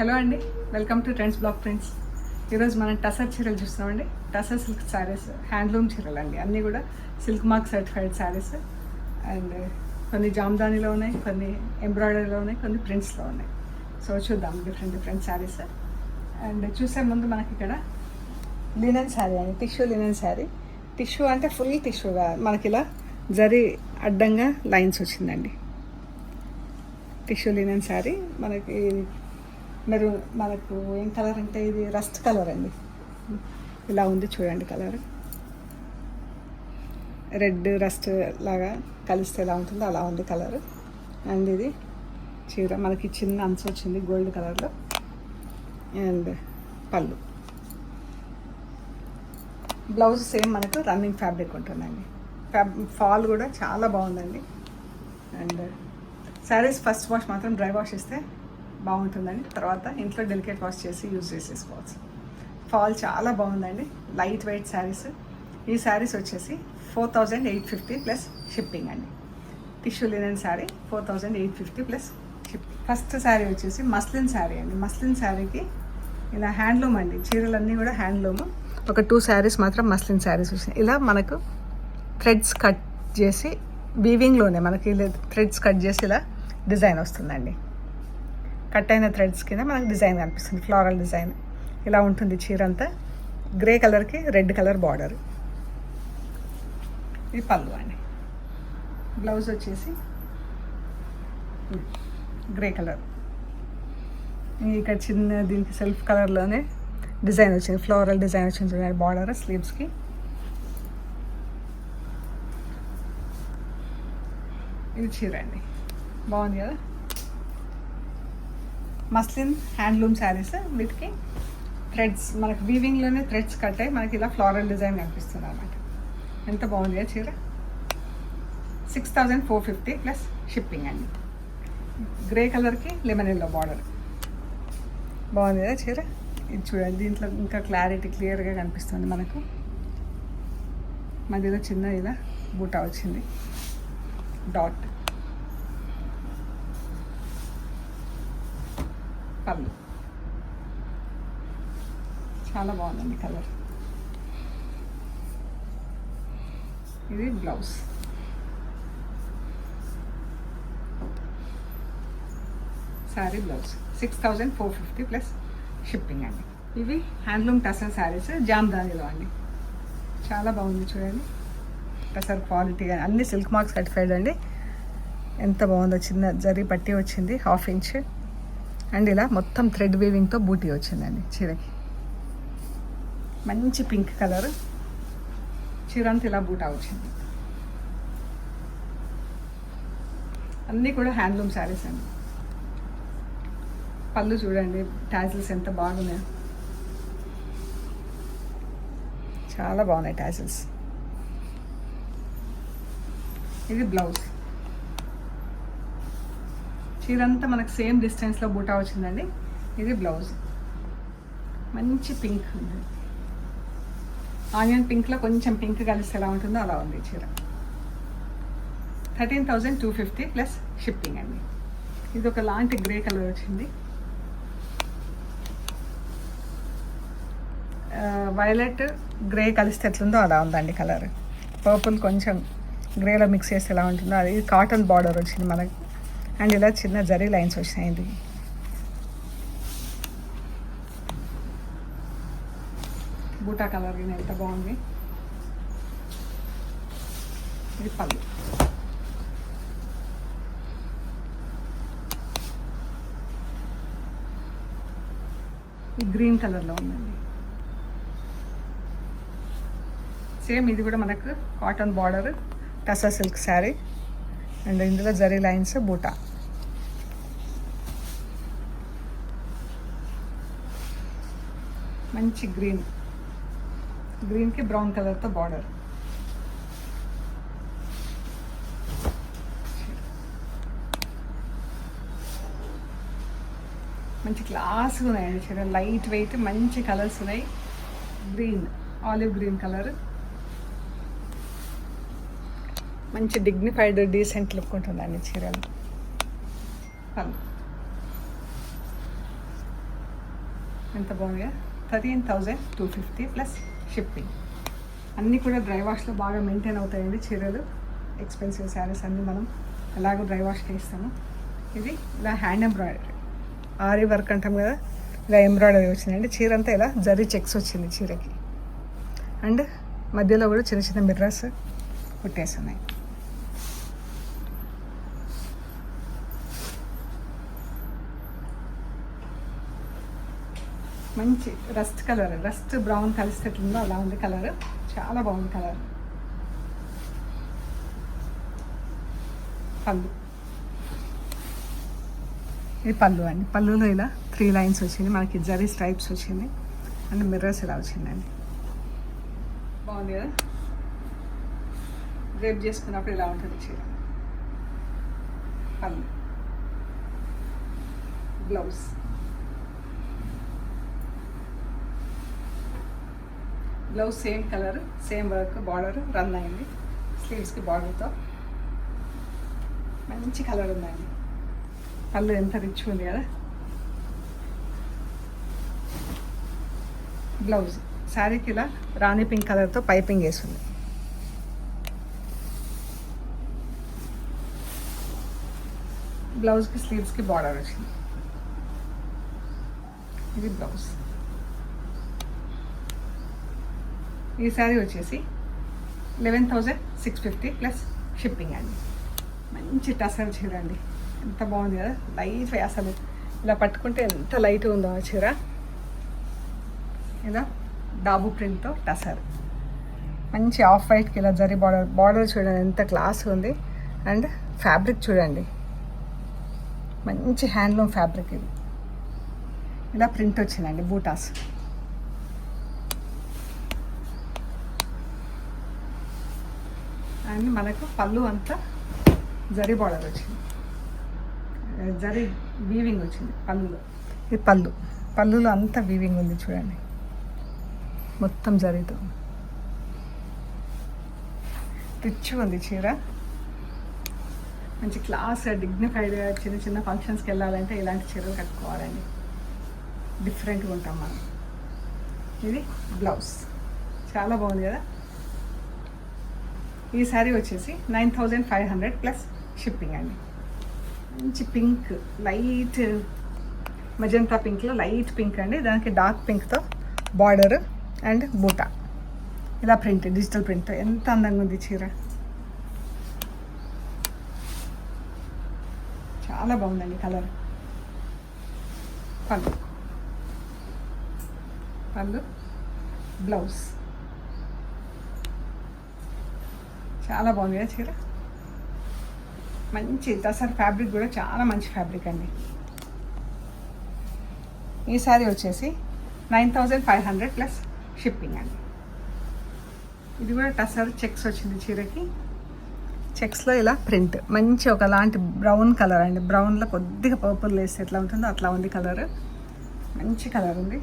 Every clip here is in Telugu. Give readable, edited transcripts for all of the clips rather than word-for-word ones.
హలో అండి, welcome to trends blog friends. ఈరోజు మనం టసర్ చీరలు చూస్తున్నామండి. టసర్ సిల్క్ శారీస్, హ్యాండ్లూమ్ చీరలు అండి. అన్నీ కూడా silk mark certified saris. And కొన్ని జామ్దానీలో ఉన్నాయి, కొన్ని ఎంబ్రాయిడరీలో ఉన్నాయి, కొన్ని ప్రింట్స్లో ఉన్నాయి. సో చూద్దాం డిఫరెంట్ శారీస్. అండ్ చూసే ముందు మనకి ఇక్కడ లినెన్ శారీ అండి, టిష్యూ లినెన్ శారీ. టిష్యూ అంటే ఫుల్ టిష్యూగా మనకి ఇలా జరీ అడ్డంగా లైన్స్ వచ్చిందండి. టిష్యూ లినెన్ శారీ మనకి మనకు ఏం కలర్ అంటే ఇది రస్ట్ కలర్ అండి. ఇలా ఉంది చూడండి, కలర్ రెడ్ రస్ట్ లాగా కలిస్తే ఎలా ఉంటుందో అలా ఉంది కలర్. అండ్ ఇది చీర మనకి చిన్న అంచు వచ్చింది గోల్డ్ కలర్లో. అండ్ పళ్ళు, బ్లౌజ్ సేమ్ మనకు రన్నింగ్ ఫ్యాబ్రిక్ ఉంటుందండి. ఫాల్ కూడా చాలా బాగుందండి. అండ్ శారీస్ ఫస్ట్ వాష్ మాత్రం డ్రై వాష్ ఇస్తే బాగుంటుందండి. తర్వాత ఇంట్లో డెలికేట్ వాష్ చేసి యూజ్ చేసేసుకోవచ్చు. ఫాల్ చాలా బాగుందండి. Light weight saris. ఈ శారీస్ వచ్చేసి 4850 ప్లస్ షిప్పింగ్ అండి. Tissue linen sari 4850 plus shipping. First sari వచ్చేసి మస్లిన్ శారీ అండి. మస్లిన్ శారీకి ఇలా హ్యాండ్లూమ్ అండి, చీరలన్నీ కూడా హ్యాండ్లూమ్. ఒక 2 శారీస్ మాత్రం మస్లిన్ శారీస్ వచ్చినాయి. ఇలా మనకు థ్రెడ్స్ కట్ చేసి వీవింగ్లోనే మనకి థ్రెడ్స్ కట్ చేసి ఇలా డిజైన్ వస్తుందండి. కట్ అయిన థ్రెడ్స్ కింద మనకు డిజైన్ కనిపిస్తుంది, ఫ్లోరల్ డిజైన్. ఇలా ఉంటుంది చీర అంతా. గ్రే కలర్కి రెడ్ కలర్ బార్డర్. ఇది పళ్ళు అండి. బ్లౌజ్ వచ్చేసి గ్రే కలర్. ఇక్కడ చిన్న దీనికి సెల్ఫ్ కలర్లోనే డిజైన్ వచ్చింది, ఫ్లోరల్ డిజైన్ వచ్చింది బార్డర్ స్లీవ్స్కి. ఇది చీర అండి, బాగుంది కదా. Muslin handloom saris. వీటికి థ్రెడ్స్ మనకి వీవింగ్లోనే థ్రెడ్స్ కట్ అయ్యి మనకి ఇలా ఫ్లోరల్ డిజైన్ కనిపిస్తుంది అన్నమాట. ఎంత బాగుంది కదా చీర. 6450 ప్లస్ షిప్పింగ్ అండి. గ్రే కలర్కి లెమన్ ఎల్లో బార్డర్. బాగుంది కదా చీర. ఇది చూడండి, దీంట్లో ఇంకా క్లారిటీ క్లియర్గా కనిపిస్తుంది మనకు. మధ్యలో చిన్న ఇలా బూటా వచ్చింది, డాట్. పళ్ళు చాలా బాగుందండి కలర్. ఇది blouse. Sari blouse 6450 plus shipping అండి. ఇవి హ్యాండ్లూమ్ టసర్ శారీస్, జామ్దానీలో అండి. చాలా బాగుంది చూడండి. టసర్ క్వాలిటీ అన్ని సిల్క్ మార్క్ సర్టిఫైడ్ అండి. ఎంత బాగుందో. చిన్న జరీ పట్టి వచ్చింది 1/2 ఇంచ్. అండ్ ఇలా మొత్తం థ్రెడ్ వీవింగ్తో బూటీ వచ్చిందండి చీరకి. మంచి పింక్ కలర్. చీర అంతా ఇలా బూటా వచ్చింది. అన్నీ కూడా హ్యాండ్లూమ్ శారీస్ అండి. పళ్ళు చూడండి, టాజిల్స్ ఎంత బాగున్నాయి, చాలా బాగున్నాయి టాజిల్స్. ఇది బ్లౌజ్. చీర అంతా మనకు సేమ్ డిస్టెన్స్లో బూటా వచ్చిందండి. ఇది బ్లౌజ్. మంచి పింక్ ఉంది, ఆనియన్ పింక్లో కొంచెం పింక్ కలిసి ఎలా ఉంటుందో అలా ఉంది చీర. 13250 ప్లస్ షిప్పింగ్ అండి. ఇది ఒక లాంటి గ్రే కలర్ వచ్చింది. వైలెట్ గ్రే కలిస్తే ఎట్లుందో అలా ఉందండి కలర్. పర్పుల్ కొంచెం గ్రేలో మిక్స్ చేస్తే ఎలా ఉంటుందో అది. కాటన్ బార్డర్ వచ్చింది మనకి. అండ్ ఇలా చిన్న జరీ లైన్స్ వచ్చినాయి. ఇది బూటా కలర్ ఎంత బాగుంది. ఇది పళ్ళు. ఈ గ్రీన్ కలర్లో ఉందండి. సేమ్ ఇది కూడా మనకు cotton border tussar silk sari. And ఇందులో జరీ లైన్స్ బూటా. మంచి గ్రీన్కి బ్రౌన్ కలర్తో బార్డర్. మంచి క్లాస్గా ఉన్నాయండి చీర. లైట్ వెయిట్ మంచి కలర్స్ ఉన్నాయి. Green, olive green colour. మంచి డిగ్నిఫైడ్ డీసెంట్ లుక్ ఉంటుందండి చీరలు. పళ్ళు ఎంత బాగుంది. 13,250 ప్లస్ షిప్పింగ్. అన్నీ కూడా డ్రై వాష్లో బాగా మెయింటైన్ అవుతాయండి చీరలు. ఎక్స్పెన్సివ్ శారీస్ అన్నీ మనం ఎలాగో డ్రై వాష్కి ఇస్తాము. ఇది ఇలా హ్యాండ్ ఎంబ్రాయిడరీ, ఆరీ వర్క్ అంటాం కదా, ఇలా ఎంబ్రాయిడరీ వచ్చిందండి. చీర అంతా ఇలా జరీ చెక్స్ వచ్చింది చీరకి. అండ్ మధ్యలో కూడా చిన్న చిన్న మిర్రర్స్ కుట్టేస్తున్నాయి. మంచి రస్ట్ కలర్, రస్ట్ బ్రౌన్ కలిసేట్లుందో అలా ఉంది కలర్. చాలా బాగుంది కలర్. పళ్ళు, ఇది పళ్ళు అండి. పళ్ళులో ఇలా 3 లైన్స్ వచ్చింది, మనకి జరీ స్ట్రైప్స్ వచ్చింది అండ్ మిర్రర్స్ ఇలా వచ్చిందండి. బాగుంది కదా. డ్రేప్ చేసుకున్నప్పుడు ఇలా ఉంటుంది చీర. పళ్ళు, blouse, blouse same colour, same work, border run అయింది. స్లీవ్స్కి బార్డర్తో మంచి కలర్ ఉందండి. పళ్ళు ఎంత రిచ్ ఉంది కదా. బ్లౌజ్ శారీకి ఇలా రాణి పింక్ కలర్తో పైపింగ్ వేస్తుంది. బ్లౌజ్కి స్లీవ్స్కి బార్డర్ వచ్చింది. ఇది బ్లౌజ్. ఈ శారీ వచ్చేసి 11,650 ప్లస్ షిప్పింగ్ అండి. మంచి టసర్ చీర అండి. ఎంత బాగుంది కదా. లైట్ అసలు ఇలా పట్టుకుంటే ఎంత లైట్ ఉందో ఆ చీర. ఇలా డాబు ప్రింట్తో టసర్, మంచి ఆఫ్ వైట్కి ఇలా జరీ బార్డర్ చూడండి ఎంత క్లాస్ ఉంది. అండ్ ఫ్యాబ్రిక్ చూడండి, మంచి హ్యాండ్లూమ్ ఫ్యాబ్రిక్. ఇది ఇలా ప్రింట్ వచ్చిందండి, బూటాస్. అండ్ మనకు పళ్ళు అంతా జరీ బార్డర్ వచ్చింది, జరీ వీవింగ్ వచ్చింది పళ్ళులో. ఇది పళ్ళులో అంతా వీవింగ్ ఉంది చూడండి, మొత్తం జరీతో. రిచ్ ఉంది చీర, మంచి క్లాస్ డిగ్నిఫైడ్గా చిన్న చిన్న ఫంక్షన్స్కి వెళ్ళాలంటే ఇలాంటి చీరలు కట్టుకోవాలండి. డిఫరెంట్గా ఉంటాం మనం. ఇది బ్లౌజ్, చాలా బాగుంది కదా. ఈ శారీ వచ్చేసి 9,500 ప్లస్ షిప్పింగ్ అండి. మంచి పింక్, లైట్ మజంతా పింక్లో లైట్ పింక్ అండి. దానికి డార్క్ పింక్తో బార్డర్ అండ్ బూటా, ఇలా ప్రింట్, డిజిటల్ ప్రింట్తో ఎంత అందంగా ఉంది చీర. చాలా బాగుందండి కలర్. పళ్ళు, బ్లౌజ్, చాలా బాగుంది కదా చీర. మంచి టసర్ ఫ్యాబ్రిక్ కూడా చాలా మంచి ఫ్యాబ్రిక్ అండి. ఈ శారీ వచ్చేసి 9,500 ప్లస్ షిప్పింగ్ అండి. ఇది కూడా టసర్ చెక్స్ వచ్చింది చీరకి. చెక్స్లో ఇలా ప్రింట్, మంచి ఒకలాంటి బ్రౌన్ కలర్ అండి. బ్రౌన్లో కొద్దిగా పర్పుల్ వేస్తే ఎట్లా ఉంటుందో అట్లా ఉంది కలర్. మంచి కలర్ ఉంది.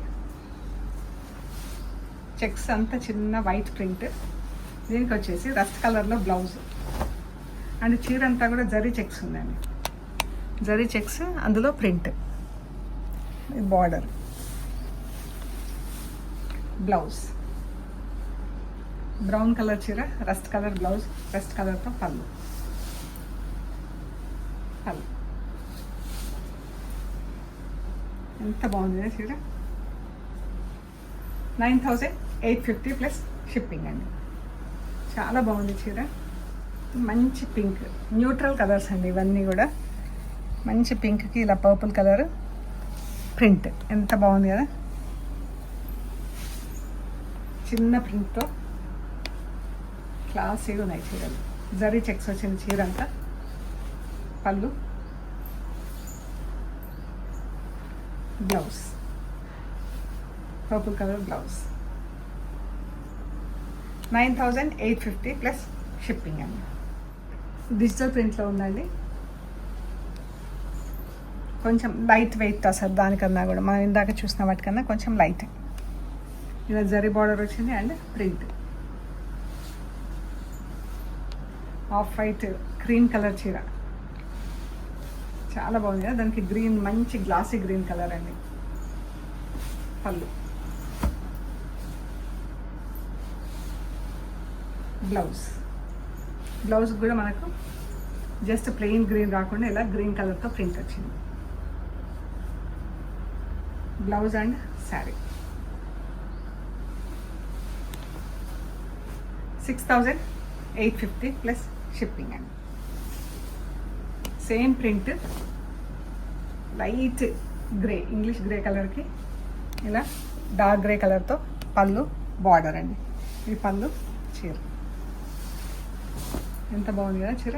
చెక్స్ అంతా చిన్న వైట్ ప్రింట్. దీనికి వచ్చేసి రస్ట్ కలర్లో బ్లౌజ్ అండ్ చీర అంతా కూడా జరీ చెక్స్ ఉందండి. జరీ చెక్స్, అందులో print, border, blouse. Brown colour చీర, రస్ట్ కలర్ బ్లౌజ్, రస్ట్ కలర్తో పళ్ళు. ఎంత బాగుంది చీర. 9,850 ప్లస్ షిప్పింగ్ అండి. చాలా బాగుంది చీర. మంచి పింక్, న్యూట్రల్ కలర్స్ అండి ఇవన్నీ కూడా. మంచి పింక్కి ఇలా పర్పుల్ కలర్ ప్రింట్, ఎంత బాగుంది కదా. చిన్న ప్రింట్తో క్లాసీగా ఉన్నాయి చీరలు. జరీ చెక్స్ వచ్చిన చీర అంతా. పళ్ళు, blouse, purple colour blouse. 9,850 plus shipping అండి. డిజిటల్ ప్రింట్లో ఉందండి. కొంచెం లైట్ వెయిట్ అసలు దానికన్నా కూడా మనం ఇందాక చూసిన వాటికన్నా కొంచెం లైట్. ఇలా జరీ బార్డర్ వచ్చింది and print. Off white cream colour చీర, చాలా బాగుంది కదా. దానికి గ్రీన్, మంచి గ్లాసీ గ్రీన్ కలర్ అండి. పళ్ళు, బ్లౌజ్ కూడా మనకు జస్ట్ ప్లెయిన్ గ్రీన్ రాకుండా ఇలా గ్రీన్ కలర్తో ప్రింట్ వచ్చింది. Blouse and sari 6,850 plus shipping అండి. Same print, light grey, English grey కలర్కి ఇలా డార్క్ గ్రే కలర్తో పళ్ళు, బార్డర్ అండి. ఈ పళ్ళు, చీర ఎంత బాగుంది కదా చీర.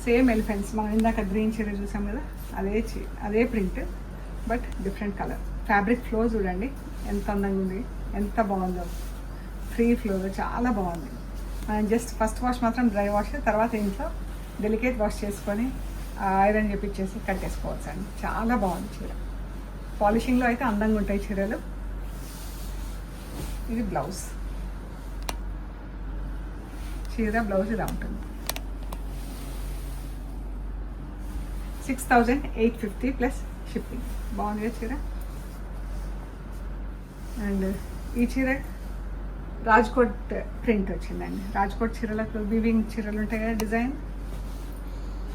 సేమ్ ఎలిఫెంట్స్, మనం ఇందాక గ్రీన్ చీర చూసాం కదా, అదే print but different colour. Fabric flow చూడండి ఎంత అందంగా ఉంది, ఎంత బాగుందో. ఫ్రీ ఫ్లో చాలా బాగుంది. మనం జస్ట్ ఫస్ట్ వాష్ మాత్రం డ్రై వాష్, తర్వాత ఇంట్లో డెలికేట్ వాష్ చేసుకొని ఐరన్ చేపించేసి కట్టేసుకోవచ్చు అండి. చాలా బాగుంది చీర. పాలిషింగ్లో అయితే అందంగా ఉంటాయి చీరలు. ఇది బ్లౌజ్, చీర బ్లౌజ్ ఇలా ఉంటుంది. 6,850 ప్లస్ షిప్పింగ్. బాగుంది కదా చీర. అండ్ ఈ చీర రాజ్కోట్ ప్రింట్ వచ్చిందండి. రాజ్కోట్ చీరలకు వివింగ్ చీరలు ఉంటాయి కదా డిజైన్,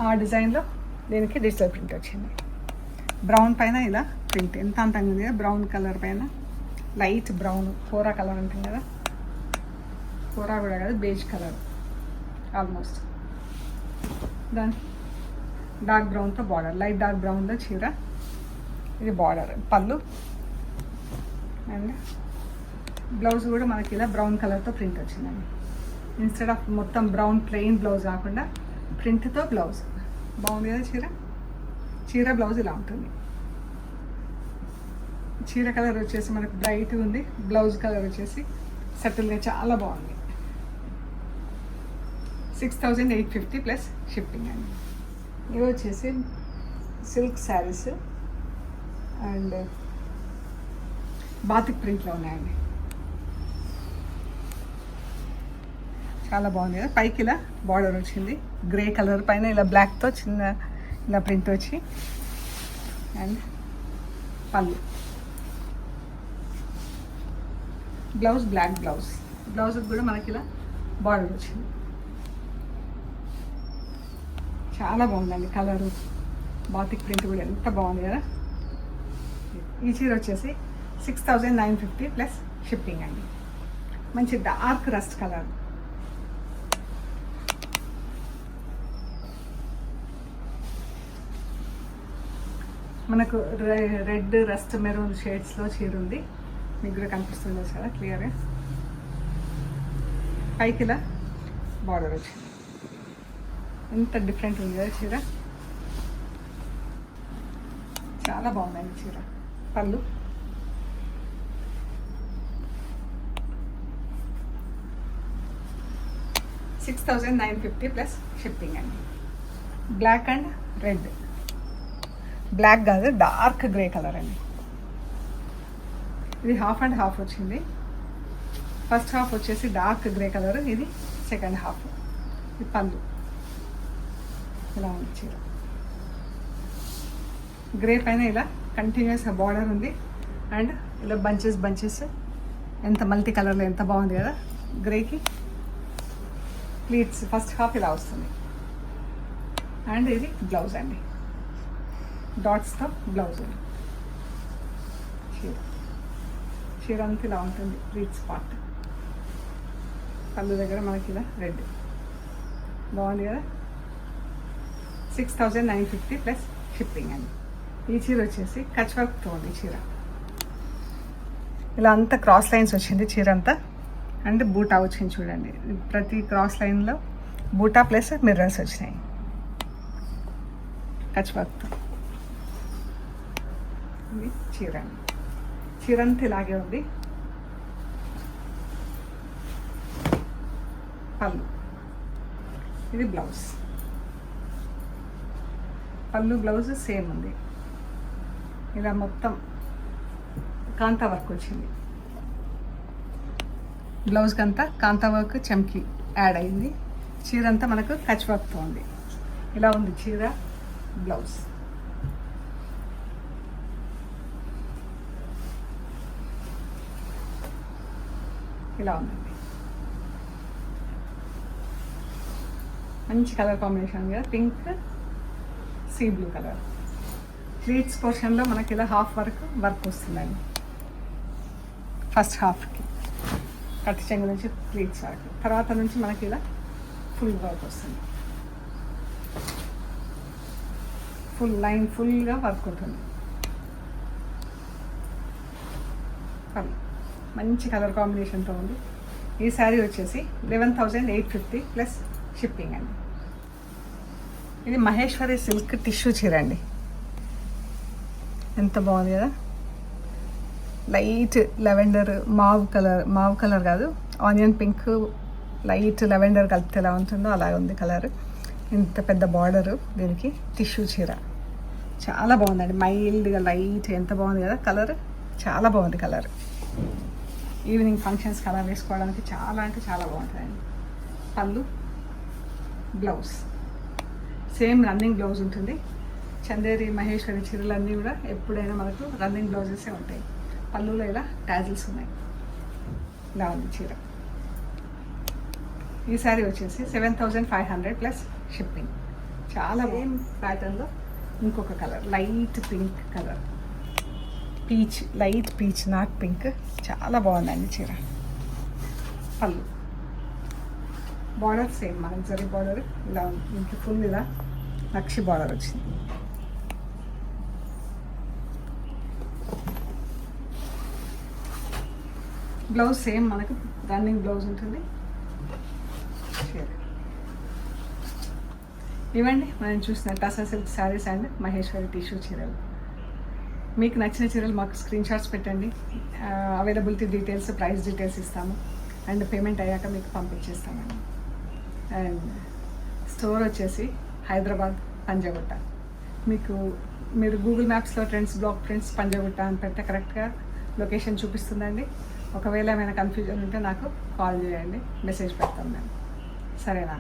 ఆ డిజైన్లో దీనికి డిజిటల్ ప్రింట్ వచ్చింది. బ్రౌన్ పైన ఇలా ప్రింట్ ఎంత అంతంగా ఉంది కదా. బ్రౌన్ కలర్ పైన లైట్ బ్రౌన్, కోరా కలర్ ఉంటుంది కదా, కోరా కూడా కాదు, బేజ్ కలర్ ఆల్మోస్ట్. దాని డార్క్ బ్రౌన్తో బార్డర్, లైట్ డార్క్ బ్రౌన్లో చీర. ఇది బార్డర్, పళ్ళు అండ్ బ్లౌజ్ కూడా మనకి ఇలా బ్రౌన్ కలర్తో ప్రింట్ వచ్చిందండి. ఇన్స్టెడ్ ఆఫ్ మొత్తం బ్రౌన్ ప్లెయిన్ బ్లౌజ్ కాకుండా ప్రింట్తో బ్లౌజ్. బాగుంది కదా చీర. చీర బ్లౌజ్ ఇలా ఉంటుంది. చీర కలర్ వచ్చేసి మనకు బ్రైట్ ఉంది, బ్లౌజ్ కలర్ వచ్చేసి సటిల్గా చాలా బాగుంది. 6,850 ప్లస్ షిప్పింగ్ అండి. ఇవి వచ్చేసి సిల్క్ శారీస్ అండ్ బాతిక్ ప్రింట్లో ఉన్నాయండి. చాలా బాగుంది కదా. పైకి ఇలా బార్డర్ వచ్చింది, గ్రే కలర్ పైన ఇలా బ్లాక్తో చిన్న ఇలా ప్రింట్ వచ్చి, అండ్ పళ్ళు, బ్లౌజ్ బ్లాక్ బ్లౌజ్ కూడా మనకి ఇలా బార్డర్ వచ్చింది. చాలా బాగుందండి కలరు, బాతిక్ ప్రింట్ కూడా ఎంత బాగుంది కదా. ఈ చీర వచ్చేసి 6,950 ప్లస్ షిప్పింగ్ అండి. మంచి డార్క్ రస్ట్ కలర్. మనకు రెడ్ రస్ట్ మెరూన్ షేడ్స్లో చీర ఉంది. మీకు కూడా కనిపిస్తుంది కదా క్లియర్గా. పైకి ఇలా బార్డర్ వచ్చింది. ఎంత డిఫరెంట్ ఉంది కదా చీర. చాలా బాగుందండి చీర. పళ్ళు, $6,950 ప్లస్ షిప్పింగ్ అండి. బ్లాక్ అండ్ రెడ్, బ్లాక్ కాదు డార్క్ గ్రే కలర్ అండి. ఇది హాఫ్ అండ్ హాఫ్ వచ్చింది. ఫస్ట్ హాఫ్ వచ్చేసి డార్క్ గ్రే కలర్, ఇది సెకండ్ హాఫ్. ఇది పళ్ళు ఇలా ఉంది చీర. గ్రే పైన ఇలా కంటిన్యూస్ బార్డర్ ఉంది అండ్ ఇలా బంచెస్ ఎంత మల్టీ కలర్లో ఎంత బాగుంది కదా. గ్రేకి ప్లీట్స్ ఫస్ట్ హాఫ్ ఇలా వస్తుంది. అండ్ ఇది బ్లౌజ్ అండి, డాట్స్తో బ్లౌజ్. చీర అంతా ఇలా ఉంటుంది, ప్లీట్స్ పార్ట్. పళ్ళు దగ్గర మనకి ఇలా రెడ్. బాగుంది కదా. 6,950 ప్లస్ షిప్పింగ్ అండి. ఈ చీర వచ్చేసి కచ్ వర్క్తో ఉంది చీర. ఇలా అంతా క్రాస్ లైన్స్ వచ్చింది చీర అంతా. అండ్ బూటా వచ్చింది చూడండి, ప్రతి క్రాస్ లైన్లో బూటా ప్లస్ మిర్రర్స్ వచ్చినాయి కచ్ వర్క్తో. ఇది చీర అండి. చీర అంతా ఇలాగే ఉంది. పళ్ళు, ఇది బ్లౌజ్. పళ్ళు బ్లౌజ్ సేమ్ ఉంది. ఇలా మొత్తం కాంతా వర్క్ వచ్చింది. బ్లౌజ్కి అంతా కాంతా వర్క్ చమ్కీ యాడ్ అయింది. చీర అంతా మనకు కచ్ వర్క్తో ఉంది. ఇలా ఉంది చీర బ్లౌజ్. ఇలా ఉందండి. మంచి కలర్ కాంబినేషన్ కదా, pink sea blue colour. Pleats పోర్షన్లో మనకి ఇలా హాఫ్ వర్క్ వస్తుందండి. ఫస్ట్ హాఫ్కి కట్టి చెంగు నుంచి ప్లీట్స్ వరకు, తర్వాత నుంచి మనకి ఇలా ఫుల్ వర్క్ వస్తుంది. ఫుల్ లైన్ ఫుల్గా వర్క్ ఉంటుంది. మంచి కలర్ కాంబినేషన్తో ఉంది. ఈ శారీ వచ్చేసి 11,850 ప్లస్ షిప్పింగ్ అండి. ఇది మహేశ్వరి సిల్క్ టిష్యూ చీర అండి. ఎంత బాగుంది కదా, లైట్ లెవెండర్ మావ్ కలర్ కాదు, ఆనియన్ పింక్ లైట్ లెవెండర్ కలిపితే ఎలా ఉంటుందో అలా ఉంది కలర్. ఇంత పెద్ద బార్డరు దీనికి, టిష్యూ చీర చాలా బాగుందండి. మైల్డ్గా లైట్, ఎంత బాగుంది కదా కలర్, చాలా బాగుంది కలర్. ఈవినింగ్ ఫంక్షన్స్కి అలా వేసుకోవడానికి చాలా అంటే చాలా బాగుంటుందండి. పళ్ళు, బ్లౌజ్ సేమ్ రన్నింగ్ బ్లౌజ్ ఉంటుంది. చందేరి మహేశ్వరి చీరలన్నీ కూడా ఎప్పుడైనా మనకు రన్నింగ్ బ్లౌజెసే ఉంటాయి. పళ్ళులో ఇలా టాజిల్స్ ఉన్నాయి. ఇలా ఉంది చీర. ఈ శారీ వచ్చేసి 7,500 ప్లస్ షిప్పింగ్. చాలా సేమ్ ప్యాటర్న్లో ఇంకొక colour, light pink colour, peach, light peach not pink, చాలా బాగుందండి చీర. పళ్ళు, బార్డర్ సేమ్ మనకి జరీ బార్డర్ ఇలా ఉంది. ఇంక ఫుల్ ఇలా నక్షి బార్డర్ వచ్చింది. బ్లౌజ్ సేమ్ మనకు రన్నింగ్ బ్లౌజ్ ఉంటుంది. ఇవ్వండి మనం చూసిన టసా silk saris and Maheshwari tissue చీరలు. మీకు నచ్చిన చీరలు మాకు స్క్రీన్ షాట్స్ పెట్టండి. అవైలబిలిటీ డీటెయిల్స్, ప్రైస్ డీటెయిల్స్ ఇస్తాము. అండ్ పేమెంట్ అయ్యాక మీకు పంపించేస్తామండి. అండ్ స్టోర్ వచ్చేసి హైదరాబాద్ పంజాగుట్ట. మీరు గూగుల్ మ్యాప్స్లో బ్లాక్ ట్రెండ్స్ పంజాగుట్ట అని పెడితే కరెక్ట్గా లొకేషన్ చూపిస్తుందండి. ఒకవేళ ఏమైనా కన్ఫ్యూజన్ ఉంటే నాకు కాల్ చేయండి, మెసేజ్ పెడతాం మేము. సరేనా?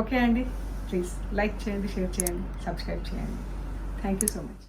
ఓకే అండి. ప్లీజ్ లైక్ చేయండి, షేర్ చేయండి, సబ్స్క్రైబ్ చేయండి. Thank you so much.